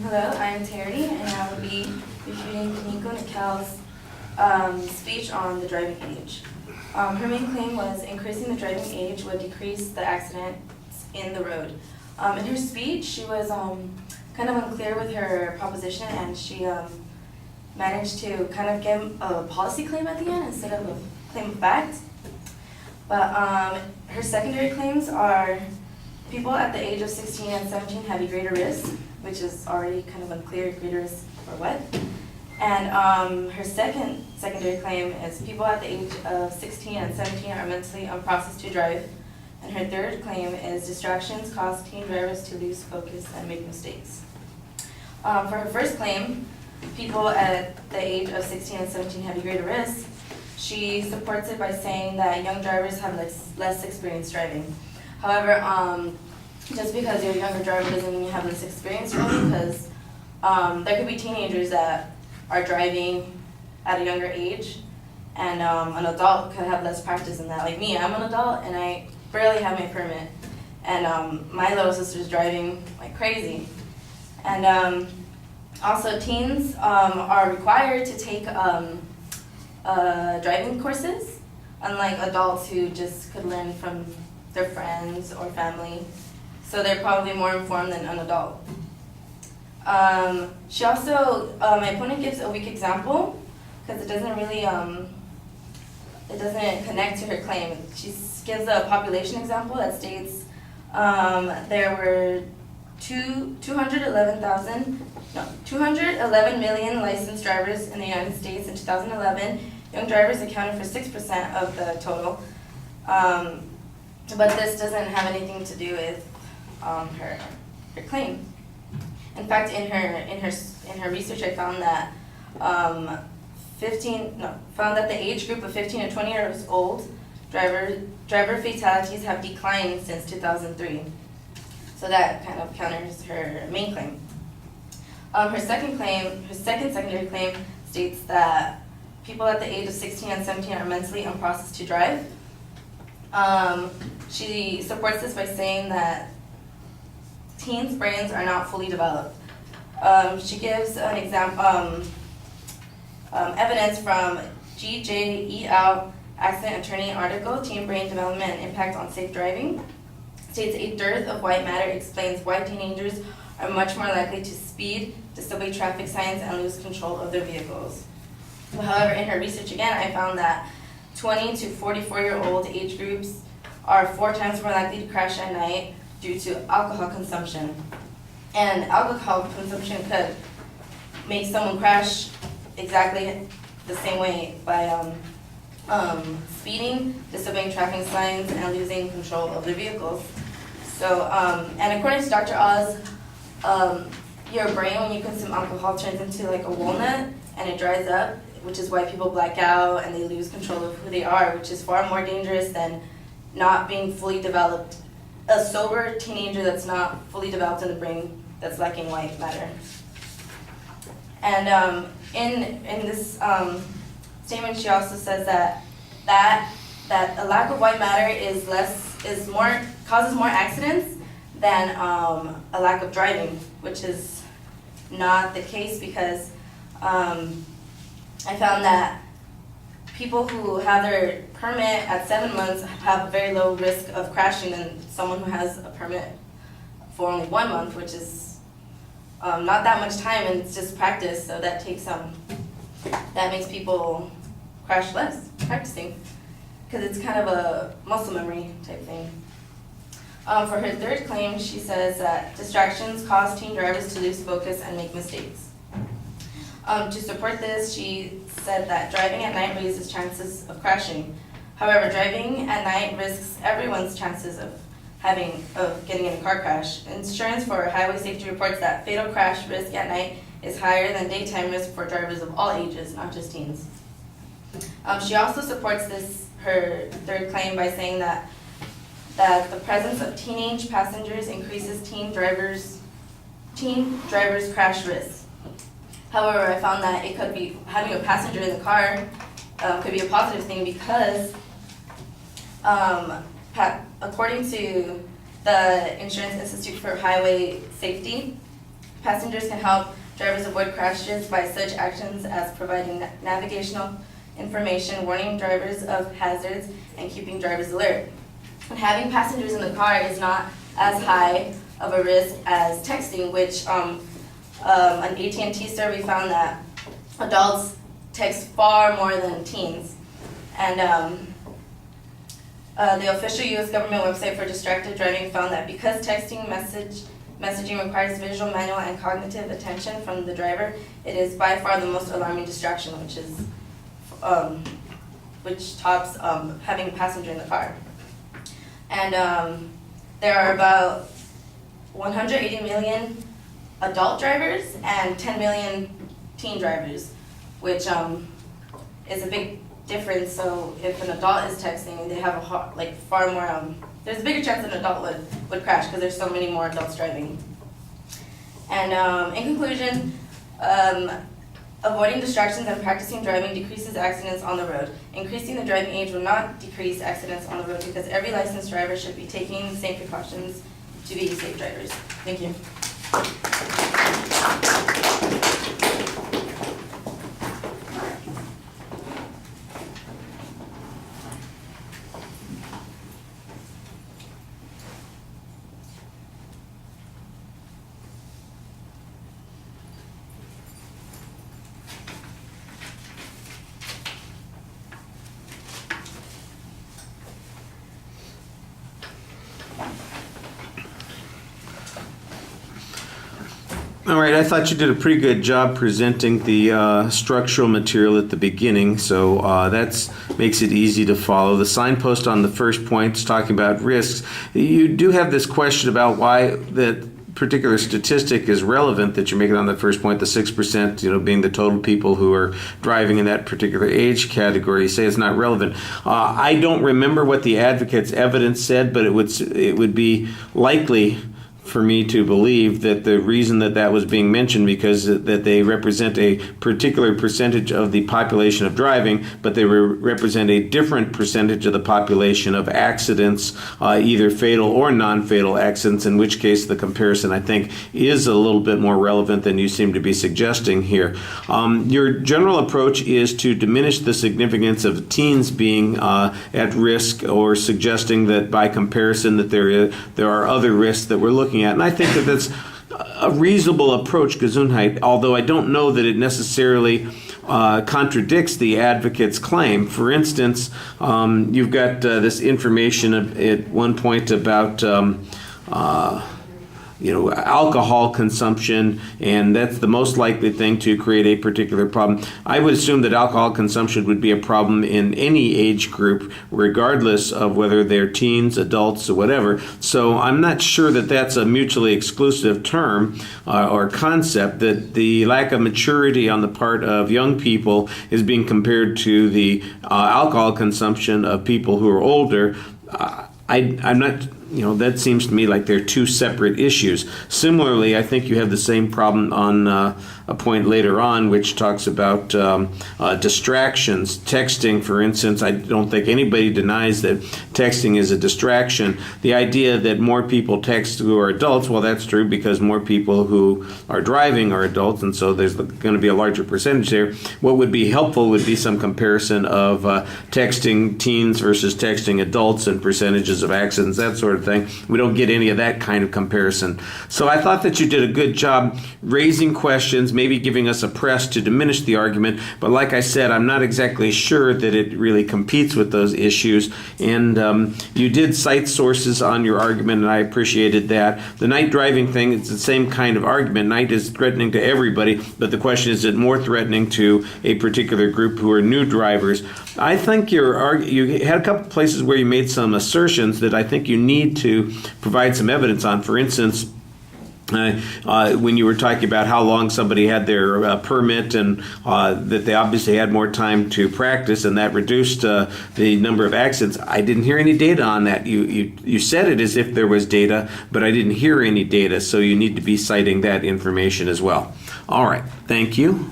Hello, I am Terry, and I will be refuting Nico Nikel's speech on the driving age. Her main claim was increasing the driving age would decrease the accidents in the road. In her speech, she was kind of unclear with her proposition, and she managed to kind of give a policy claim at the end instead of a claim of fact. But her secondary claims are people at the age of 16 and 17 have a greater risk, which is already kind of unclear, greater risk for what. And her secondary claim is people at the age of 16 and 17 are mentally unprocessed to drive. And her third claim is distractions cause teen drivers to lose focus and make mistakes. For her first claim, people at the age of 16 and 17 have a greater risk. She supports it by saying that young drivers have less experience driving. However, just because you're a younger driver doesn't mean you have less experience driving, because there could be teenagers that are driving at a younger age, and an adult could have less practice than that. Like me, I'm an adult and I barely have my permit, and my little sister's driving like crazy. And also teens are required to take driving courses, unlike adults who just could learn from their friends or family. So they're probably more informed than an adult. She also, my opponent gives a weak example because it doesn't really, it doesn't connect to her claim. She gives a population example that states there were 211 million licensed drivers in the United States in 2011. Young drivers accounted for 6% of the total. But this doesn't have anything to do with her claim. In fact, in her research, I found that found that the age group of 15 to 20 years old driver fatalities have declined since 2003. So that kind of counters her main claim. Her second secondary claim states that people at the age of 16 and 17 are mentally unprocessed to drive. She supports this by saying that teens' brains are not fully developed. She gives an example, evidence from G.J.E.L. Accident Attorney article, Teen Brain Development and Impact on Safe Driving. States a dearth of white matter explains why teenagers are much more likely to speed, disobey traffic signs, and lose control of their vehicles. However, in her research again, I found that 20 to 44-year-old age groups are 4 times more likely to crash at night due to alcohol consumption. And alcohol consumption could make someone crash exactly the same way by speeding, disobeying traffic signs, and losing control of their vehicles. So, and according to Dr. Oz, your brain, when you consume alcohol, turns into like a walnut and it dries up, which is why people black out and they lose control of who they are, which is far more dangerous than not being fully developed. A sober teenager that's not fully developed in the brain, that's lacking white matter. And in this statement, she also says that a lack of white matter causes more accidents than a lack of driving, which is not the case, because I found that people who have their permit at 7 months have a very low risk of crashing than someone who has a permit for only 1 month, which is not that much time, and it's just practice. So that that makes people crash less practicing, because it's kind of a muscle memory type thing. For her third claim, she says that distractions cause teen drivers to lose focus and make mistakes. To support this, she said that driving at night raises chances of crashing. However, driving at night risks everyone's chances of getting in a car crash. Insurance for Highway Safety reports that fatal crash risk at night is higher than daytime risk for drivers of all ages, not just teens. She also supports her third claim by saying that the presence of teenage passengers increases teen drivers' crash risk. However, I found that it could be having a passenger in the car could be a positive thing, because according to the Insurance Institute for Highway Safety, Passengers can help drivers avoid crashes by such actions as providing navigational information, warning drivers of hazards, and keeping drivers alert. And having passengers in the car is not as high of a risk as texting, which an AT&T survey found that adults text far more than teens. And the official U.S. government website for distracted driving found that because texting messaging requires visual, manual, and cognitive attention from the driver, it is by far the most alarming distraction, which tops having a passenger in the car. And there are about 180 million adult drivers and 10 million teen drivers, which is a big difference. So if an adult is texting, they have far more, there's a bigger chance an adult would crash because there's so many more adults driving. And in conclusion, avoiding distractions and practicing driving decreases accidents on the road. Increasing the driving age will not decrease accidents on the road because every licensed driver should be taking the same precautions to be safe drivers. Thank you. All right, I thought you did a pretty good job presenting the structural material at the beginning, so that makes it easy to follow. The signpost on the first point is talking about risks. You do have this question about why that particular statistic is relevant that you're making on the first point, the 6%, being the total people who are driving in that particular age category. You say it's not relevant. I don't remember what the advocate's evidence said, but it would be likely for me to believe that the reason that was being mentioned because that they represent a particular percentage of the population of driving, but they represent a different percentage of the population of accidents, either fatal or non-fatal accidents, in which case the comparison, I think, is a little bit more relevant than you seem to be suggesting here. Your general approach is to diminish the significance of teens being at risk, or suggesting that by comparison that there are other risks that we're looking at. And I think that that's a reasonable approach, Gesundheit, although I don't know that it necessarily contradicts the advocate's claim. For instance, you've got this information at one point about alcohol consumption, and that's the most likely thing to create a particular problem. I would assume that alcohol consumption would be a problem in any age group, regardless of whether they're teens, adults, or whatever. So I'm not sure that that's a mutually exclusive term or concept, that the lack of maturity on the part of young people is being compared to the alcohol consumption of people who are older. I'm not... that seems to me like they're two separate issues. Similarly, I think you have the same problem on a point later on, which talks about distractions. Texting, for instance, I don't think anybody denies that texting is a distraction. The idea that more people text who are adults, well, that's true because more people who are driving are adults, and so there's going to be a larger percentage there. What would be helpful would be some comparison of texting teens versus texting adults and percentages of accidents, that sort of thing. We don't get any of that kind of comparison. So I thought that you did a good job raising questions, maybe giving us a press to diminish the argument, but like I said, I'm not exactly sure that it really competes with those issues. And you did cite sources on your argument, and I appreciated that. The night driving thing, it's the same kind of argument. Night is threatening to everybody, but the question is it more threatening to a particular group who are new drivers? I think you had a couple of places where you made some assertions that I think you need to provide some evidence on. For instance, when you were talking about how long somebody had their permit, and that they obviously had more time to practice, and that reduced the number of accidents. I didn't hear any data on that. You said it as if there was data, but I didn't hear any data, so you need to be citing that information as well. All right, thank you.